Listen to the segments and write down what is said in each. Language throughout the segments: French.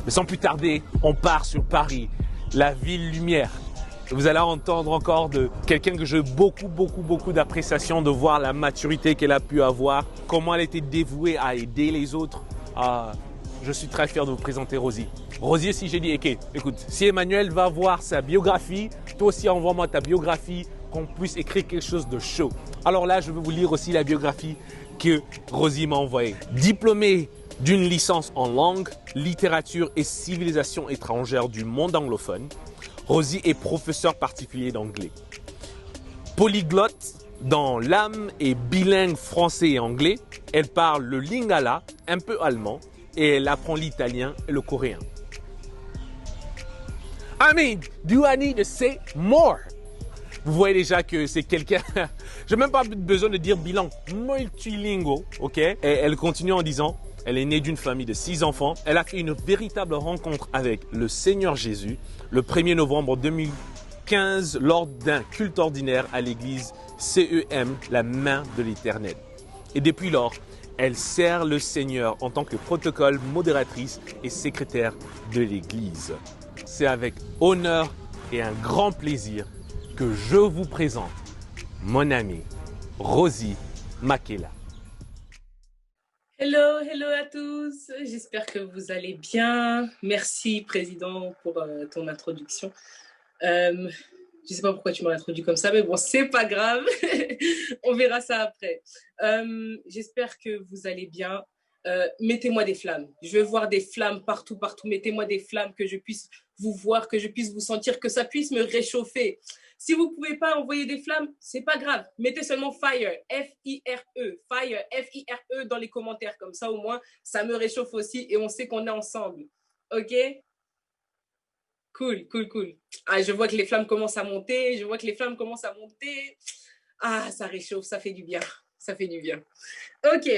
Mais sans plus tarder, on part sur Paris, la ville lumière. Vous allez entendre encore de quelqu'un que j'ai beaucoup d'appréciation, de voir la maturité qu'elle a pu avoir, comment elle était dévouée à aider les autres. Je suis très fier de vous présenter Rosie. Rosie, si j'ai dit, ok, écoute, si Emmanuel va voir sa biographie, toi aussi envoie-moi ta biographie, qu'on puisse écrire quelque chose de chaud. Alors là, je vais vous lire aussi la biographie que Rosie m'a envoyée. Diplômée d'une licence en langue, littérature et civilisation étrangère du monde anglophone, Rosie est professeure particulier d'anglais. Polyglotte dans l'âme et bilingue français et anglais, elle parle le lingala, un peu allemand, et elle apprend l'italien et le coréen. I mean, do I need to say more? Vous voyez déjà que c'est quelqu'un, j'ai même pas besoin de dire bilan, multilingual, ok? Et elle continue en disant, elle est née d'une famille de 6 enfants. Elle a fait une véritable rencontre avec le Seigneur Jésus le 1er novembre 2015 lors d'un culte ordinaire à l'église CEM, la main de l'Éternel. Et depuis lors, elle sert le Seigneur en tant que protocole, modératrice et secrétaire de l'église. C'est avec honneur et un grand plaisir que je vous présente mon amie Rosie Makela. Hello, hello à tous. J'espère que vous allez bien. Merci, Président, pour ton introduction. Je ne sais pas pourquoi tu m'as introduit comme ça, mais bon, c'est pas grave. On verra ça après. J'espère que vous allez bien. Mettez-moi des flammes. Je veux voir des flammes partout. Mettez-moi des flammes, que je puisse vous voir, que je puisse vous sentir, que ça puisse me réchauffer. Si vous ne pouvez pas envoyer des flammes, c'est pas grave. Mettez seulement fire, F-I-R-E, fire, F-I-R-E dans les commentaires. Comme ça, au moins, ça me réchauffe aussi et on sait qu'on est ensemble. OK? Cool. Ah, je vois que les flammes commencent à monter. Ah, ça réchauffe, ça fait du bien. OK.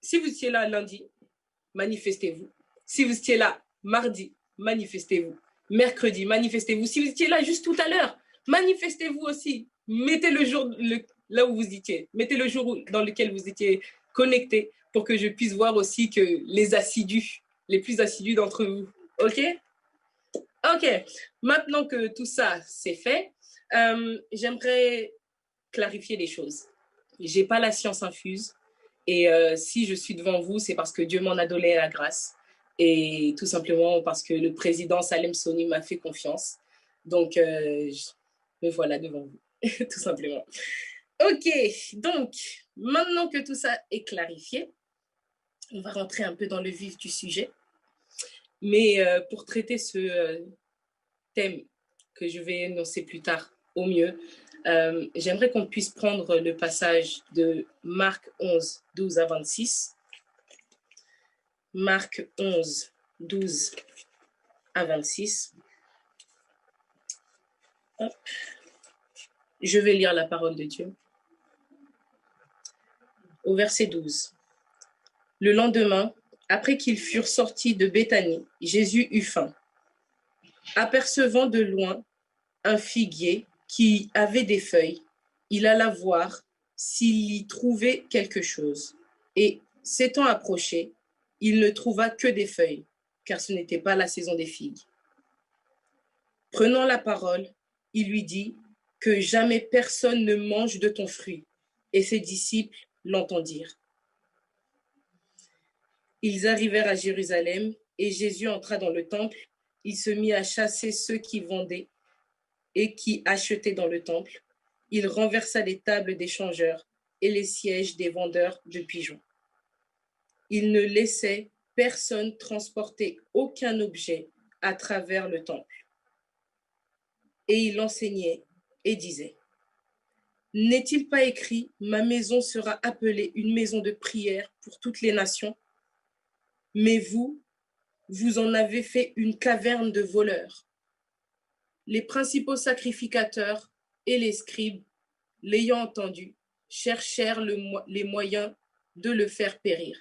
Si vous étiez là lundi, manifestez-vous. Si vous étiez là mardi, manifestez-vous. Mercredi, manifestez-vous. Si vous étiez là juste tout à l'heure, manifestez-vous aussi. Mettez le jour là où vous étiez. Mettez le jour dans lequel vous étiez connecté pour que je puisse voir aussi que les plus assidus d'entre vous. OK? Maintenant que tout ça, c'est fait, j'aimerais clarifier les choses. J'ai pas la science infuse et si je suis devant vous, c'est parce que Dieu m'en a donné la grâce et tout simplement parce que le président Salem Soni m'a fait confiance. Donc, me voilà devant vous, tout simplement. OK, donc, maintenant que tout ça est clarifié, on va rentrer un peu dans le vif du sujet. Mais pour traiter ce thème que je vais énoncer plus tard au mieux, j'aimerais qu'on puisse prendre le passage de Marc 11, 12 à 26. Marc 11, 12 à 26. Hop. Je vais lire la parole de Dieu. Au verset 12. Le lendemain, après qu'ils furent sortis de Béthanie, Jésus eut faim. Apercevant de loin un figuier qui avait des feuilles, il alla voir s'il y trouvait quelque chose. Et s'étant approché, il ne trouva que des feuilles, car ce n'était pas la saison des figues. Prenant la parole, il lui dit que jamais personne ne mange de ton fruit. Et ses disciples l'entendirent. Ils arrivèrent à Jérusalem et Jésus entra dans le temple. Il se mit à chasser ceux qui vendaient et qui achetaient dans le temple. Il renversa les tables des changeurs et les sièges des vendeurs de pigeons. Il ne laissait personne transporter aucun objet à travers le temple. Et il enseignait et disait: N'est-il pas écrit, ma maison sera appelée une maison de prière pour toutes les nations? Mais vous, vous en avez fait une caverne de voleurs. Les principaux sacrificateurs et les scribes, l'ayant entendu, cherchèrent les moyens de le faire périr,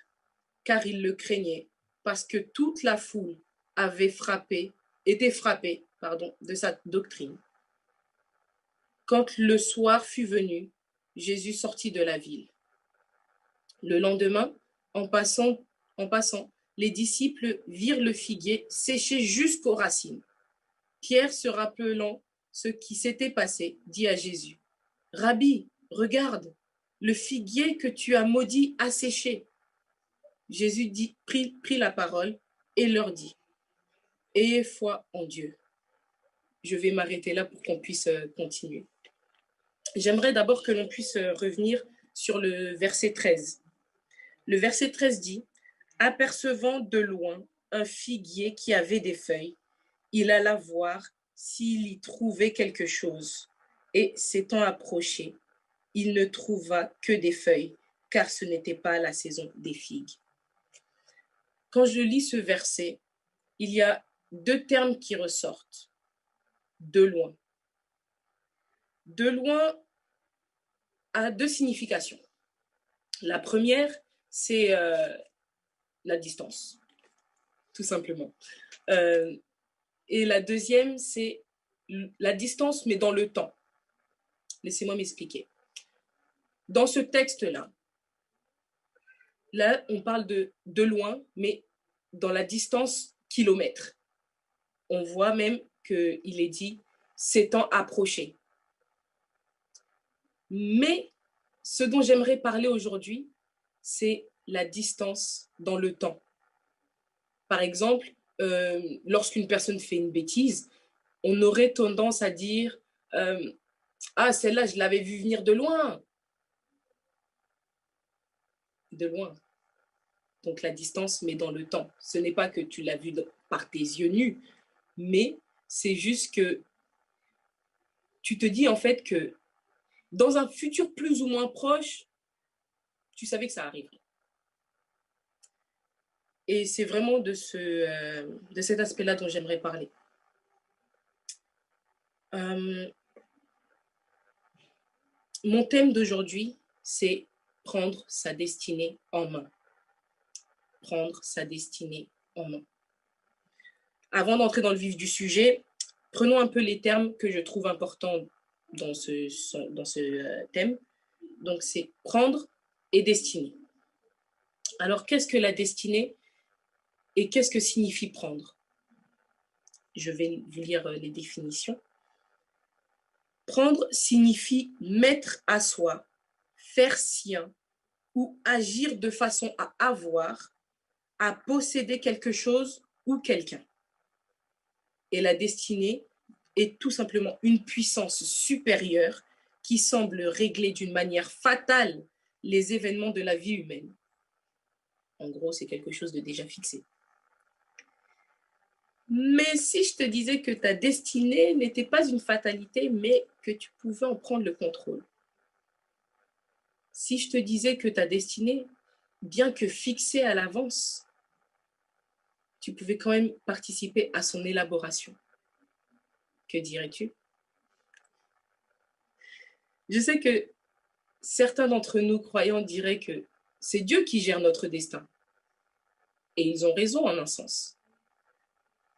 car ils le craignaient, parce que toute la foule avait été frappée de sa doctrine. Quand le soir fut venu, Jésus sortit de la ville. Le lendemain, en passant, les disciples virent le figuier séché jusqu'aux racines. Pierre, se rappelant ce qui s'était passé, dit à Jésus, « Rabbi, regarde, le figuier que tu as maudit a séché. » Jésus prit la parole et leur dit, « Ayez foi en Dieu. » Je vais m'arrêter là pour qu'on puisse continuer. J'aimerais d'abord que l'on puisse revenir sur le verset 13. Le verset 13 dit, « Apercevant de loin un figuier qui avait des feuilles, il alla voir s'il y trouvait quelque chose. Et s'étant approché, il ne trouva que des feuilles, car ce n'était pas la saison des figues. » Quand je lis ce verset, il y a deux termes qui ressortent. De loin. De loin a deux significations. La première, c'est la distance, tout simplement. Et la deuxième, c'est la distance, mais dans le temps. Laissez-moi m'expliquer. Dans ce texte-là, on parle de loin, mais dans la distance kilomètre. On voit même qu'il est dit s'étant approché. Mais ce dont j'aimerais parler aujourd'hui, c'est la distance dans le temps. Par exemple, lorsqu'une personne fait une bêtise, on aurait tendance à dire « Ah, celle-là, je l'avais vue venir de loin. » De loin. Donc la distance, mais dans le temps. Ce n'est pas que tu l'as vue par tes yeux nus, mais c'est juste que tu te dis en fait que dans un futur plus ou moins proche, tu savais que ça arriverait. Et c'est vraiment de cet aspect-là dont j'aimerais parler. Mon thème d'aujourd'hui, c'est prendre sa destinée en main. Prendre sa destinée en main. Avant d'entrer dans le vif du sujet, prenons un peu les termes que je trouve importants dans ce thème. Donc, c'est prendre et destinée. Alors, qu'est-ce que la destinée et qu'est-ce que signifie prendre? Je vais vous lire les définitions. Prendre signifie mettre à soi, faire sien ou agir de façon à avoir, à posséder quelque chose ou quelqu'un. Et la destinée est tout simplement une puissance supérieure qui semble régler d'une manière fatale les événements de la vie humaine. En gros, c'est quelque chose de déjà fixé. Mais si je te disais que ta destinée n'était pas une fatalité, mais que tu pouvais en prendre le contrôle. Si je te disais que ta destinée, bien que fixée à l'avance, tu pouvais quand même participer à son élaboration. Que dirais-tu? Je sais que certains d'entre nous croyants diraient que c'est Dieu qui gère notre destin. Et ils ont raison en un sens.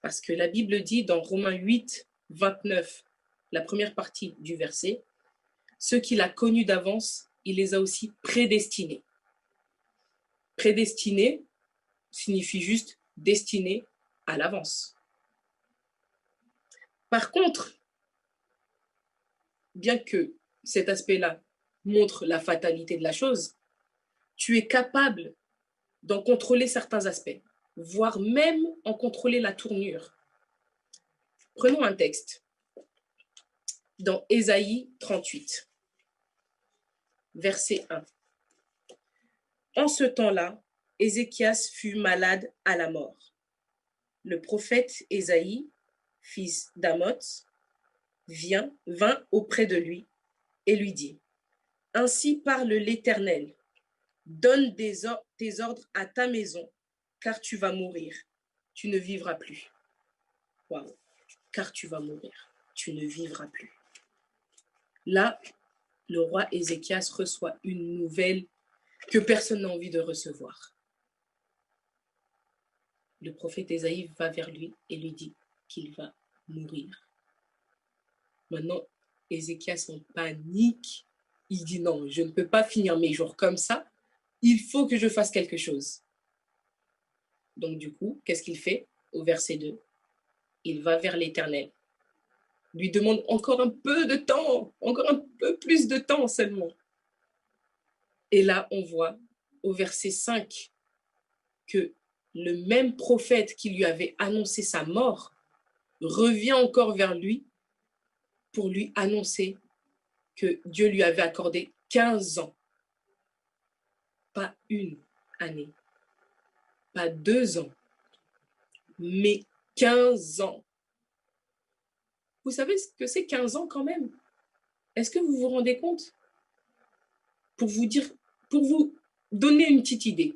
Parce que la Bible dit dans Romains 8, 29, la première partie du verset, « Ceux qu'il a connus d'avance, il les a aussi prédestinés. » Prédestiné signifie juste destiné à l'avance. Par contre, bien que cet aspect-là montre la fatalité de la chose, tu es capable d'en contrôler certains aspects, voire même en contrôler la tournure. Prenons un texte dans Ésaïe 38, verset 1. En ce temps-là, Ézéchias fut malade à la mort. Le prophète Ésaïe, fils d'Amoz, vint auprès de lui et lui dit, « Ainsi parle l'Éternel, donne tes ordres à ta maison, car tu vas mourir, tu ne vivras plus. » Waouh, car tu vas mourir, tu ne vivras plus. Là, le roi Ézéchias reçoit une nouvelle que personne n'a envie de recevoir. Le prophète Ésaïe va vers lui et lui dit qu'il va mourir. Maintenant, Ézéchias en panique. Il dit non, je ne peux pas finir mes jours comme ça. Il faut que je fasse quelque chose. Donc du coup, qu'est-ce qu'il fait au verset 2? Il va vers l'Éternel, lui demande encore un peu de temps, encore un peu plus de temps seulement. Et là, on voit au verset 5 que le même prophète qui lui avait annoncé sa mort revient encore vers lui pour lui annoncer que Dieu lui avait accordé 15 ans. Pas une année, pas 2 ans, mais 15 ans. Vous savez ce que c'est 15 ans quand même? Est-ce que vous vous rendez compte? Pour vous donner une petite idée,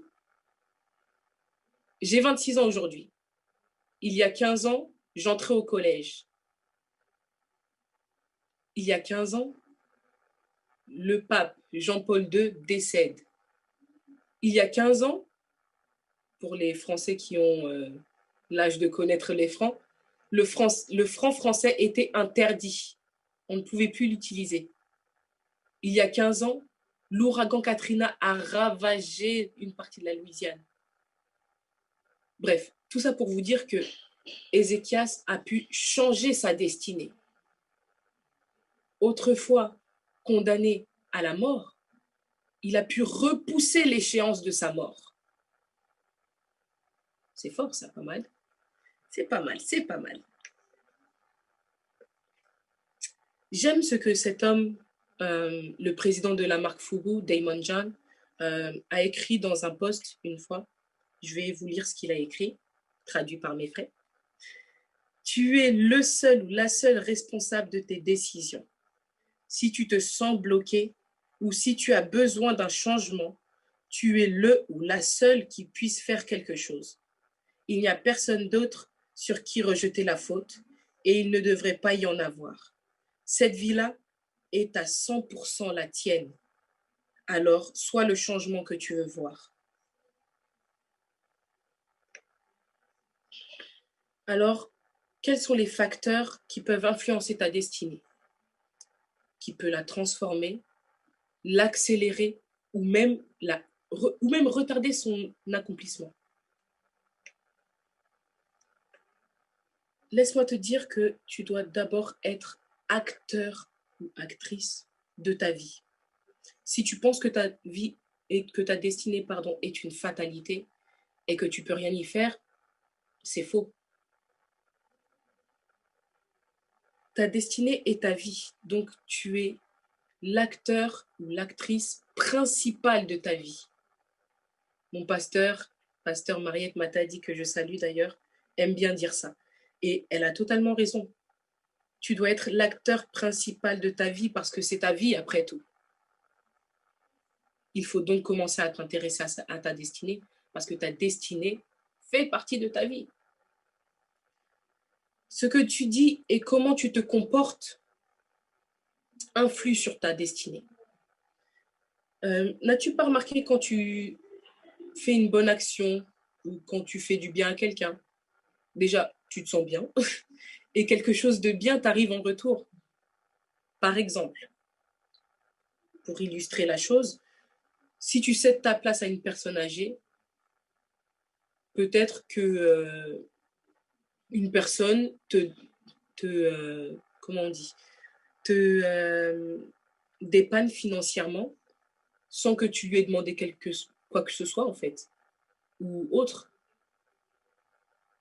j'ai 26 ans aujourd'hui. Il y a 15 ans, j'entrais au collège. Il y a 15 ans, le pape Jean-Paul II décède. Il y a 15 ans, pour les Français qui ont l'âge de connaître les francs, le franc français était interdit. On ne pouvait plus l'utiliser. Il y a 15 ans, l'ouragan Katrina a ravagé une partie de la Louisiane. Bref, tout ça pour vous dire que Ézéchias a pu changer sa destinée. Autrefois condamné à la mort, il a pu repousser l'échéance de sa mort. C'est fort ça, pas mal. C'est pas mal, c'est pas mal. J'aime ce que cet homme, le président de la marque Fubu, Damon John, a écrit dans un post une fois. Je vais vous lire ce qu'il a écrit, traduit par mes frères. Tu es le seul ou la seule responsable de tes décisions. Si tu te sens bloqué ou si tu as besoin d'un changement, tu es le ou la seule qui puisse faire quelque chose. Il n'y a personne d'autre sur qui rejeter la faute et il ne devrait pas y en avoir. Cette vie-là est à 100% la tienne. Alors, sois le changement que tu veux voir. Alors, quels sont les facteurs qui peuvent influencer ta destinée, qui peut la transformer, l'accélérer ou même retarder son accomplissement? Laisse-moi te dire que tu dois d'abord être acteur ou actrice de ta vie. Si tu penses que ta vie et que ta destinée est une fatalité et que tu peux rien y faire, c'est faux. Ta destinée est ta vie, donc tu es l'acteur ou l'actrice principale de ta vie. Mon pasteur Mariette Matadi, que je salue d'ailleurs, aime bien dire ça. Et elle a totalement raison. Tu dois être l'acteur principal de ta vie parce que c'est ta vie après tout. Il faut donc commencer à t'intéresser à ta destinée parce que ta destinée fait partie de ta vie. Ce que tu dis et comment tu te comportes influe sur ta destinée. N'as-tu pas remarqué quand tu fais une bonne action ou quand tu fais du bien à quelqu'un, déjà, tu te sens bien et quelque chose de bien t'arrive en retour. Par exemple, pour illustrer la chose, si tu cèdes ta place à une personne âgée, peut-être que une personne comment on dit, te dépanne financièrement sans que tu lui aies demandé quoi que ce soit en fait, ou autre.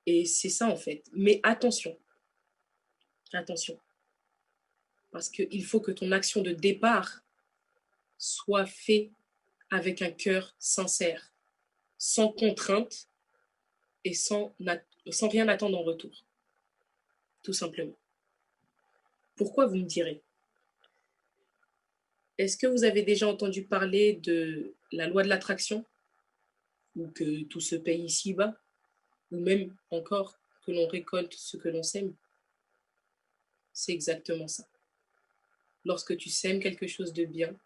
Et c'est ça en fait. Mais attention, parce qu'il faut que ton action de départ soit faite avec un cœur sincère, sans contrainte et sans rien attendre en retour. Tout simplement. Pourquoi, vous me direz? Est-ce que vous avez déjà entendu parler de la loi de l'attraction? Ou que tout se paye ici-bas? Ou même encore que l'on récolte ce que l'on sème? C'est exactement ça. Lorsque tu sèmes quelque chose de bien,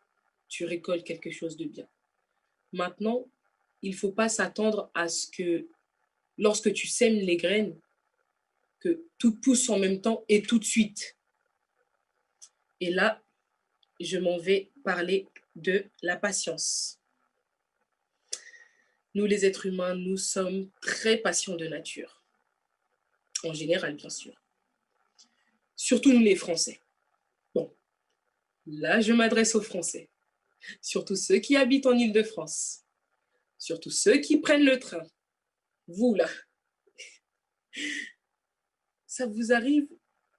tu récoltes quelque chose de bien. Maintenant, il ne faut pas s'attendre à ce que lorsque tu sèmes les graines, que tout pousse en même temps et tout de suite. Et là, je m'en vais parler de la patience. Nous, les êtres humains, nous sommes très patients de nature. En général, bien sûr. Surtout nous, les Français. Bon, là, je m'adresse aux Français. Surtout ceux qui habitent en Île-de-France. Surtout ceux qui prennent le train. Vous, là. Ça vous arrive,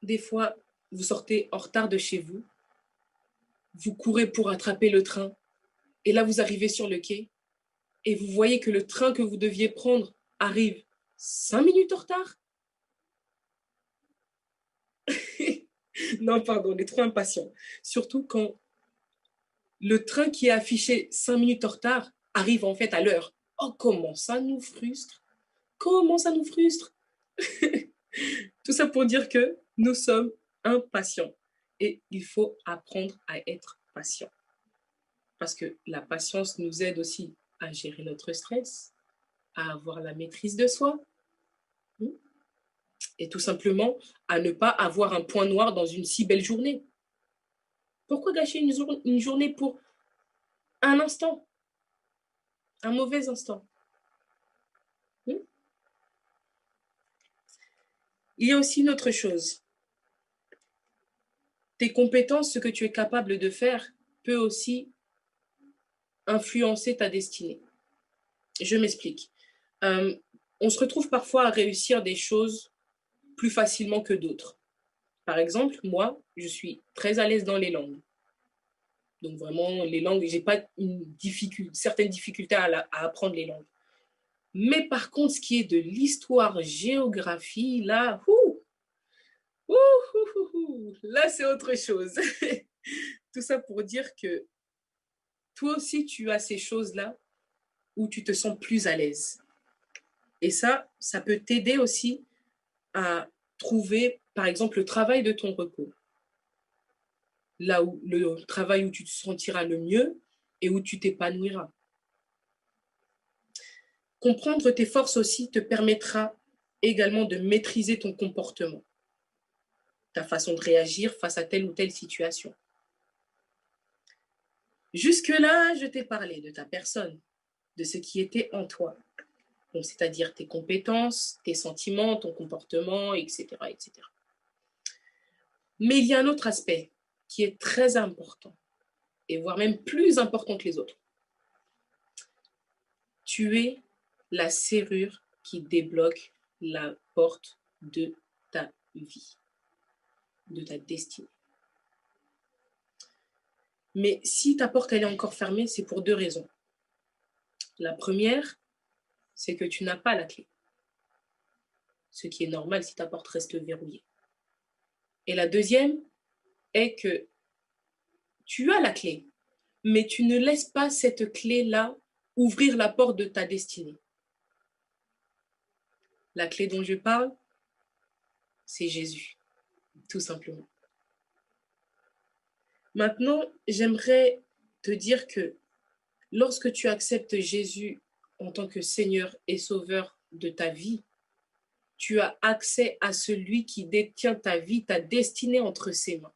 des fois, vous sortez en retard de chez vous, vous courez pour attraper le train, et là, vous arrivez sur le quai, et vous voyez que le train que vous deviez prendre arrive 5 minutes en retard. Non, pardon, on est trop impatients. Surtout quand le train qui est affiché 5 minutes en retard arrive en fait à l'heure. Oh, comment ça nous frustre! Comment ça nous frustre! Tout ça pour dire que nous sommes impatients et il faut apprendre à être patient. Parce que la patience nous aide aussi à gérer notre stress, à avoir la maîtrise de soi et tout simplement à ne pas avoir un point noir dans une si belle journée. Pourquoi gâcher une journée pour un instant, un mauvais instant? Il y a aussi une autre chose. Tes compétences, ce que tu es capable de faire, peut aussi influencer ta destinée. Je m'explique. On se retrouve parfois à réussir des choses plus facilement que d'autres. Par exemple, moi, je suis très à l'aise dans les langues. Donc vraiment, les langues, je n'ai pas certaines difficultés à apprendre les langues. Mais par contre, ce qui est de l'histoire, géographie, là, là, c'est autre chose. Tout ça pour dire que toi aussi, tu as ces choses-là où tu te sens plus à l'aise. Et ça peut t'aider aussi à trouver, par exemple, le travail de ton repos. Là où le travail où tu te sentiras le mieux et où tu t'épanouiras. Comprendre tes forces aussi te permettra également de maîtriser ton comportement, ta façon de réagir face à telle ou telle situation. Jusque-là, je t'ai parlé de ta personne, de ce qui était en toi. Donc, c'est-à-dire tes compétences, tes sentiments, ton comportement, etc., etc. Mais il y a un autre aspect qui est très important, et voire même plus important que les autres. Tu es la serrure qui débloque la porte de ta vie, de ta destinée. Mais si ta porte elle est encore fermée, c'est pour deux raisons. La première, c'est que tu n'as pas la clé. Ce qui est normal si ta porte reste verrouillée. Et la deuxième est que tu as la clé, mais tu ne laisses pas cette clé-là ouvrir la porte de ta destinée. La clé dont je parle, c'est Jésus, tout simplement. Maintenant, j'aimerais te dire que lorsque tu acceptes Jésus en tant que Seigneur et Sauveur de ta vie, tu as accès à celui qui détient ta vie, ta destinée entre ses mains.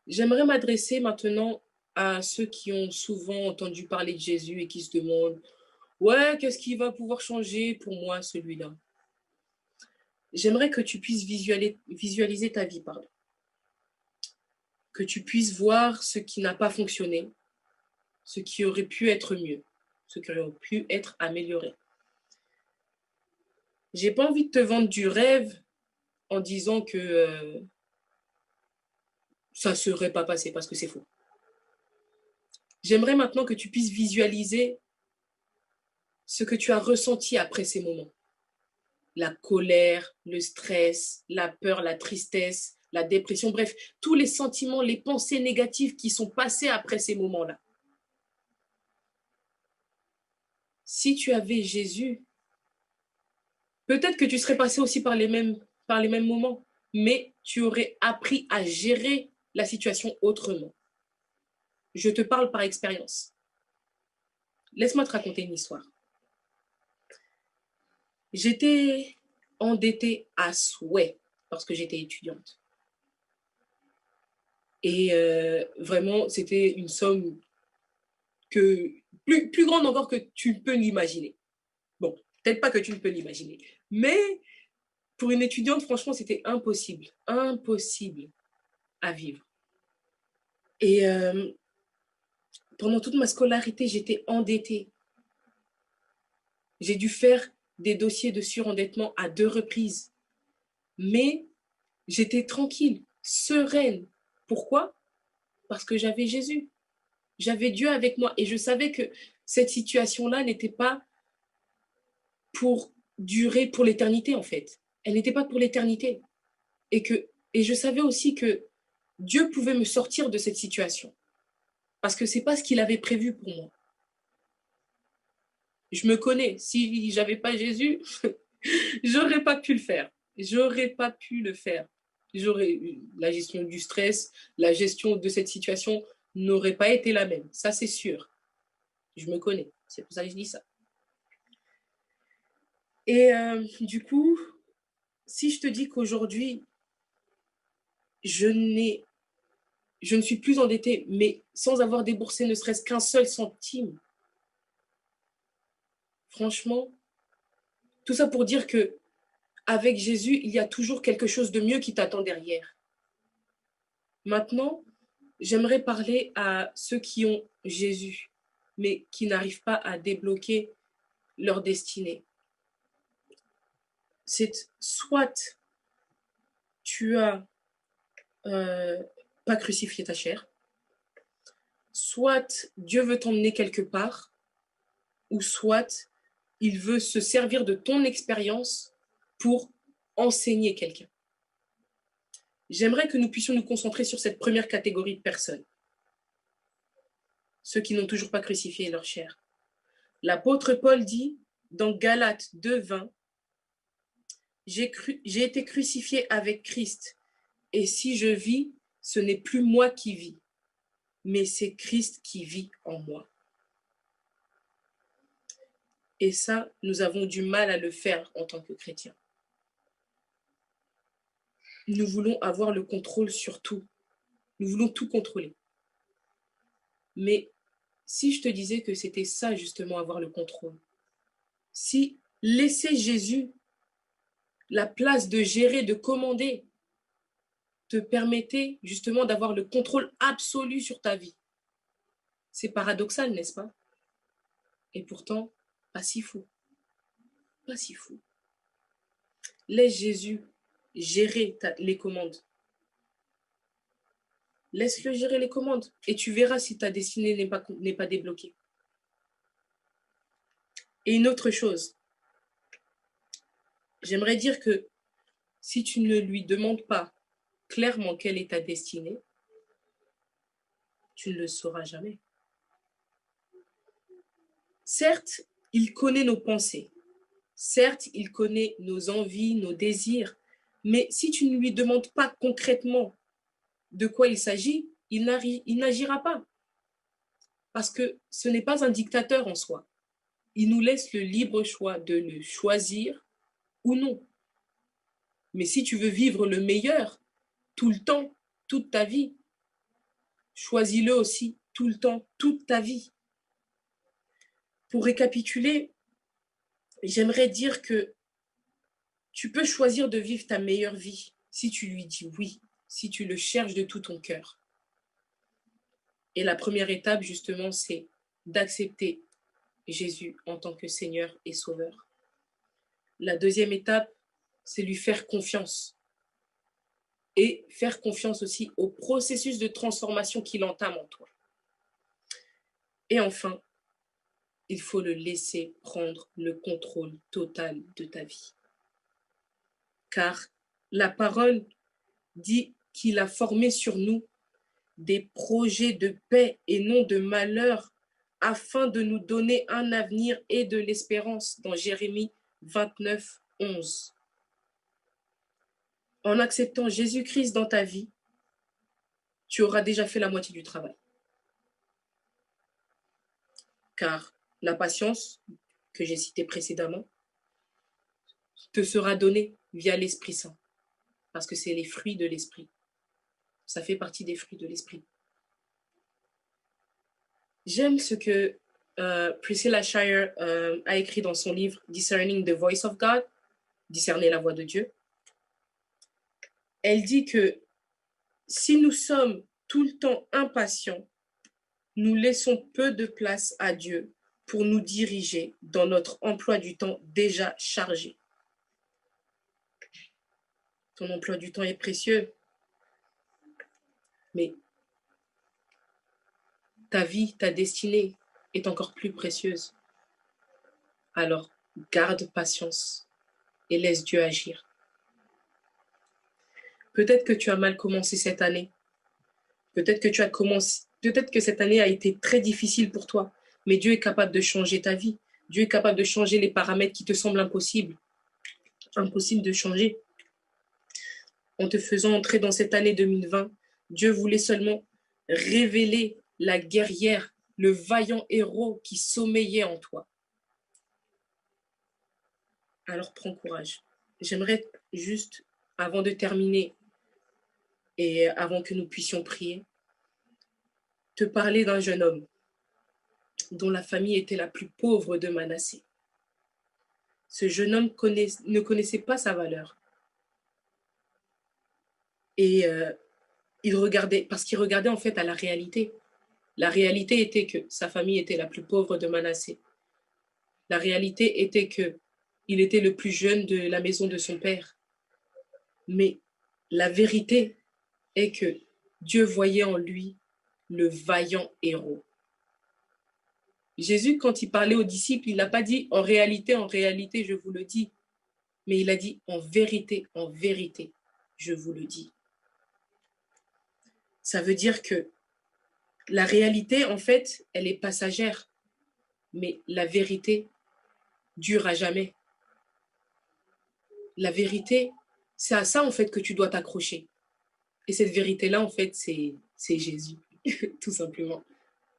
J'aimerais m'adresser maintenant à ceux qui ont souvent entendu parler de Jésus et qui se demandent « Ouais, qu'est-ce qui va pouvoir changer pour moi, celui-là ?» J'aimerais que tu puisses visualiser ta vie, pardon. Que tu puisses voir ce qui n'a pas fonctionné, ce qui aurait pu être mieux, ce qui aurait pu être amélioré. J'ai pas envie de te vendre du rêve en disant que ça ne serait pas passé parce que c'est faux. J'aimerais maintenant que tu puisses visualiser ce que tu as ressenti après ces moments. La colère, le stress, la peur, la tristesse, la dépression, bref, tous les sentiments, les pensées négatives qui sont passées après ces moments-là. Si tu avais Jésus, peut-être que tu serais passé aussi par les mêmes moments, mais tu aurais appris à gérer la situation autrement. Je te parle par expérience. Laisse-moi te raconter une histoire. J'étais endettée à souhait parce que j'étais étudiante. Et vraiment, c'était une somme que plus grande encore que tu peux l'imaginer. Bon, peut-être pas que tu ne peux l'imaginer, mais pour une étudiante, franchement, c'était impossible à vivre. Et pendant toute ma scolarité, j'étais endettée. J'ai dû faire des dossiers de surendettement à 2 reprises. Mais j'étais tranquille, sereine. Pourquoi? Parce que j'avais Jésus. J'avais Dieu avec moi et je savais que cette situation-là n'était pas pour durer pour l'éternité, en fait. Elle n'était pas pour l'éternité. Et je savais aussi que Dieu pouvait me sortir de cette situation. Parce que ce n'est pas ce qu'il avait prévu pour moi. Je me connais. Si j'avais pas Jésus, j'aurais pas pu le faire. J'aurais pas pu le faire. La gestion du stress, la gestion de cette situation n'aurait pas été la même. Ça, c'est sûr. Je me connais. C'est pour ça que je dis ça. Et du coup, si je te dis qu'aujourd'hui, je ne suis plus endettée, mais sans avoir déboursé ne serait-ce qu'un seul centime, franchement, tout ça pour dire que avec Jésus, il y a toujours quelque chose de mieux qui t'attend derrière. Maintenant, j'aimerais parler à ceux qui ont Jésus, mais qui n'arrivent pas à débloquer leur destinée. C'est soit tu as pas crucifié ta chair, soit Dieu veut t'emmener quelque part, ou soit il veut se servir de ton expérience pour enseigner quelqu'un. J'aimerais que nous puissions nous concentrer sur cette première catégorie de personnes, ceux qui n'ont toujours pas crucifié leur chair. L'apôtre Paul dit dans Galates 2:20, j'ai été crucifié avec Christ, et si je vis, ce n'est plus moi qui vis, mais c'est Christ qui vit en moi. Et ça, nous avons du mal à le faire en tant que chrétiens. Nous voulons avoir le contrôle sur tout. Nous voulons tout contrôler. Mais si je te disais que c'était ça, justement, avoir le contrôle, si laisser Jésus la place de gérer, de commander, te permettait justement d'avoir le contrôle absolu sur ta vie. C'est paradoxal, n'est-ce pas? Et pourtant, pas si fou. Pas si fou. Laisse Jésus gérer les commandes. Laisse-le gérer les commandes et tu verras si ta destinée n'est pas débloquée. Et une autre chose, j'aimerais dire que si tu ne lui demandes pas clairement quelle est ta destinée, tu ne le sauras jamais. Certes, il connaît nos pensées. Certes, il connaît nos envies, nos désirs. Mais si tu ne lui demandes pas concrètement de quoi il s'agit, il n'agira pas. Parce que ce n'est pas un dictateur en soi. Il nous laisse le libre choix de le choisir ou non. Mais si tu veux vivre le meilleur, tout le temps, toute ta vie, choisis-le aussi tout le temps, toute ta vie. Pour récapituler, j'aimerais dire que tu peux choisir de vivre ta meilleure vie si tu lui dis oui, si tu le cherches de tout ton cœur. Et la première étape, justement, c'est d'accepter Jésus en tant que Seigneur et Sauveur. La deuxième étape, c'est lui faire confiance. Et faire confiance aussi au processus de transformation qu'il entame en toi. Et enfin, il faut le laisser prendre le contrôle total de ta vie. Car la parole dit qu'il a formé sur nous des projets de paix et non de malheur afin de nous donner un avenir et de l'espérance dans Jérémie 29, 11. En acceptant Jésus-Christ dans ta vie, tu auras déjà fait la moitié du travail. Car la patience que j'ai citée précédemment te sera donnée via l'Esprit Saint, parce que c'est les fruits de l'Esprit. Ça fait partie des fruits de l'Esprit. J'aime ce que Priscilla Shirer a écrit dans son livre Discerning the Voice of God, discerner la voix de Dieu. Elle dit que si nous sommes tout le temps impatients, nous laissons peu de place à Dieu pour nous diriger dans notre emploi du temps déjà chargé. Ton emploi du temps est précieux, mais ta vie, ta destinée est encore plus précieuse. Alors, garde patience et laisse Dieu agir. Peut-être que tu as mal commencé cette année. Peut-être que cette année a été très difficile pour toi, mais Dieu est capable de changer ta vie. Dieu est capable de changer les paramètres qui te semblent impossibles de changer. En te faisant entrer dans cette année 2020, Dieu voulait seulement révéler la guerrière, le vaillant héros qui sommeillait en toi. Alors prends courage. J'aimerais juste, avant de terminer et avant que nous puissions prier, te parler d'un jeune homme dont la famille était la plus pauvre de Manassé. Ce jeune homme ne connaissait pas sa valeur. Et il regardait, parce qu'il regardait en fait à la réalité. La réalité était que sa famille était la plus pauvre de Manassé. La réalité était que il était le plus jeune de la maison de son père. Mais la vérité est que Dieu voyait en lui le vaillant héros. Jésus, quand il parlait aux disciples, il n'a pas dit en réalité, je vous le dis. Mais il a dit en vérité, je vous le dis. Ça veut dire que la réalité, en fait, elle est passagère. Mais la vérité dure à jamais. La vérité, c'est à ça, en fait, que tu dois t'accrocher. Et cette vérité-là, en fait, c'est Jésus, tout simplement.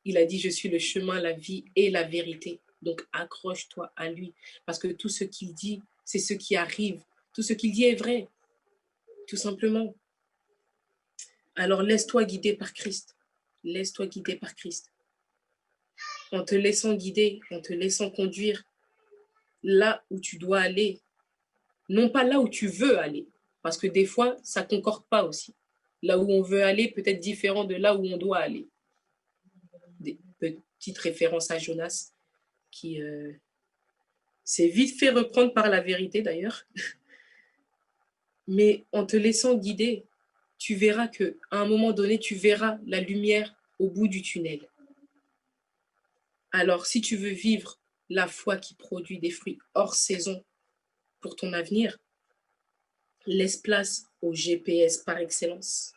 Il a dit, je suis le chemin, la vie et la vérité. Donc, accroche-toi à lui. Parce que tout ce qu'il dit, c'est ce qui arrive. Tout ce qu'il dit est vrai, tout simplement. Alors, laisse-toi guider par Christ. Laisse-toi guider par Christ. En te laissant guider, en te laissant conduire là où tu dois aller. Non pas là où tu veux aller. Parce que des fois, ça ne concorde pas aussi. Là où on veut aller peut être différent de là où on doit aller. Des petites références à Jonas qui s'est vite fait reprendre par la vérité d'ailleurs. Mais en te laissant guider, tu verras qu'à un moment donné, tu verras la lumière au bout du tunnel. Alors, si tu veux vivre la foi qui produit des fruits hors saison pour ton avenir, laisse place au GPS par excellence,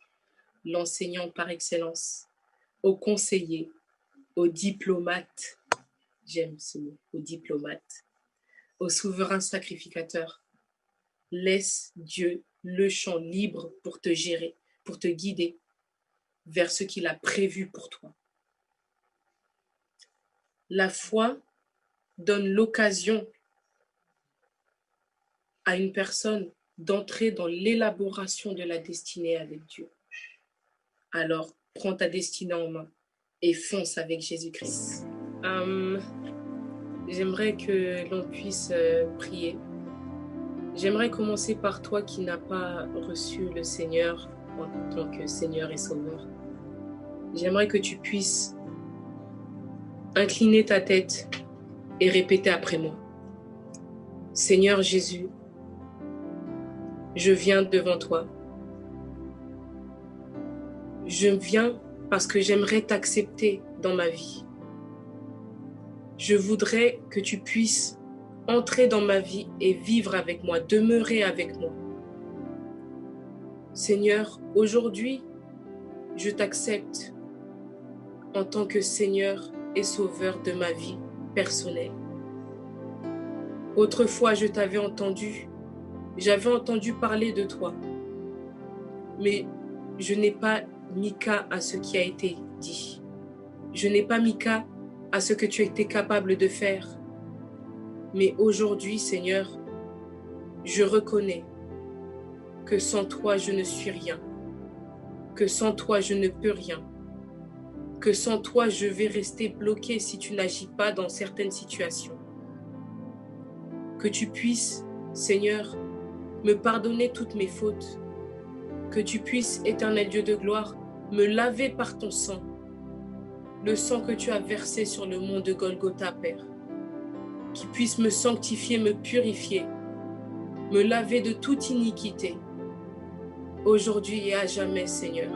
l'enseignant par excellence, au conseiller, au diplomate, j'aime ce mot, au diplomate, au souverain sacrificateur. Laisse Dieu le champ libre pour te gérer, pour te guider vers ce qu'il a prévu pour toi. La foi donne l'occasion à une personne d'entrer dans l'élaboration de la destinée avec Dieu. Alors, prends ta destinée en main et fonce avec Jésus-Christ. J'aimerais que l'on puisse prier. J'aimerais commencer par toi qui n'as pas reçu le Seigneur en tant que Seigneur et Sauveur. J'aimerais que tu puisses incliner ta tête et répéter après moi. Seigneur Jésus, je viens devant toi. Je viens parce que j'aimerais t'accepter dans ma vie. Je voudrais que tu puisses entrer dans ma vie et vivre avec moi, demeurer avec moi. Seigneur, aujourd'hui, je t'accepte en tant que Seigneur et Sauveur de ma vie personnelle. Autrefois, je t'avais entendu, j'avais entendu parler de toi, mais je n'ai pas mis cas à ce qui a été dit. Je n'ai pas mis cas à ce que tu étais capable de faire. Mais aujourd'hui, Seigneur, je reconnais que sans toi, je ne suis rien, que sans toi, je ne peux rien, que sans toi, je vais rester bloqué si tu n'agis pas dans certaines situations. Que tu puisses, Seigneur, me pardonner toutes mes fautes. Que tu puisses, éternel Dieu de gloire, me laver par ton sang, le sang que tu as versé sur le mont de Golgotha, Père. Qui puisse me sanctifier, me purifier, me laver de toute iniquité, aujourd'hui et à jamais, Seigneur.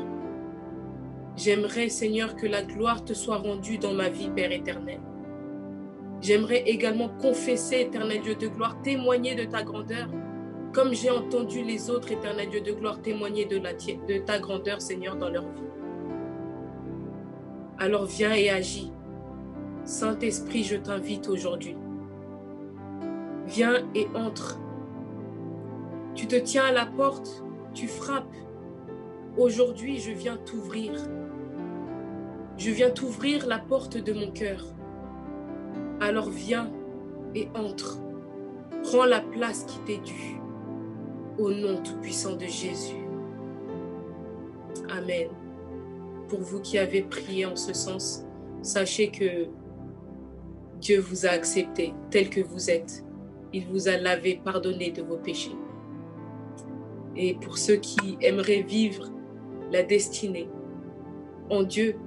J'aimerais, Seigneur, que la gloire te soit rendue dans ma vie, Père éternel. J'aimerais également confesser, éternel Dieu de gloire, témoigner de ta grandeur, comme j'ai entendu les autres, éternel Dieu de gloire, témoigner de ta grandeur, Seigneur, dans leur vie. Alors viens et agis. Saint-Esprit, je t'invite aujourd'hui. Viens et entre. Tu te tiens à la porte, tu frappes. Aujourd'hui, je viens t'ouvrir. Je viens t'ouvrir la porte de mon cœur. Alors viens et entre. Prends la place qui t'est due. Au nom tout-puissant de Jésus. Amen. Pour vous qui avez prié en ce sens, sachez que Dieu vous a accepté tel que vous êtes. Il vous a lavé, pardonné de vos péchés. Et pour ceux qui aimeraient vivre la destinée en Dieu,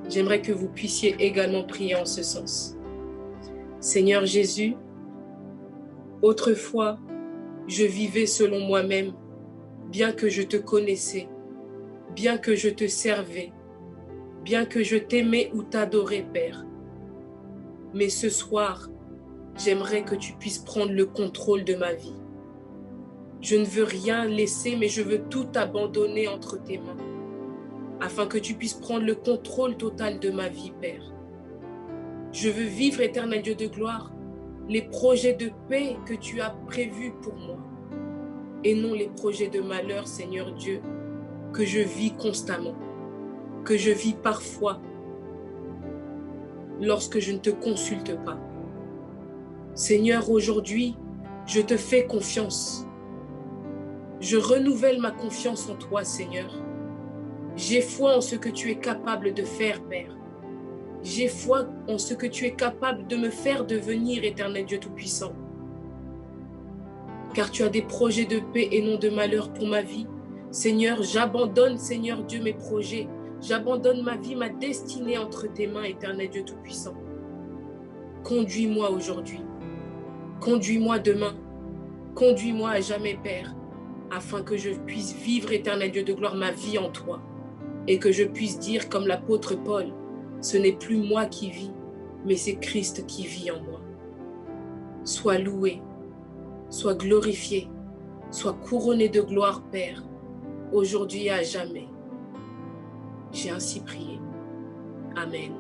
j'aimerais que vous puissiez également prier en ce sens. Seigneur Jésus, autrefois, je vivais selon moi-même, bien que je te connaissais, bien que je te servais, bien que je t'aimais ou t'adorais, Père. Mais ce soir, j'aimerais que tu puisses prendre le contrôle de ma vie. Je ne veux rien laisser, mais je veux tout abandonner entre tes mains, afin que tu puisses prendre le contrôle total de ma vie, Père. Je veux vivre, éternel Dieu de gloire, les projets de paix que tu as prévus pour moi, et non les projets de malheur, Seigneur Dieu, que je vis constamment, que je vis parfois, lorsque je ne te consulte pas. Seigneur, aujourd'hui, je te fais confiance. Je renouvelle ma confiance en toi, Seigneur. J'ai foi en ce que tu es capable de faire, Père. J'ai foi en ce que tu es capable de me faire devenir, éternel Dieu Tout-Puissant. Car tu as des projets de paix et non de malheur pour ma vie. Seigneur, j'abandonne, Seigneur Dieu, mes projets. J'abandonne ma vie, ma destinée entre tes mains, éternel Dieu Tout-Puissant. Conduis-moi aujourd'hui. Conduis-moi demain. Conduis-moi à jamais, Père, afin que je puisse vivre, éternel Dieu de gloire, ma vie en toi. Et que je puisse dire, comme l'apôtre Paul, ce n'est plus moi qui vis, mais c'est Christ qui vit en moi. Sois loué, sois glorifié, sois couronné de gloire, Père, aujourd'hui et à jamais. J'ai ainsi prié. Amen.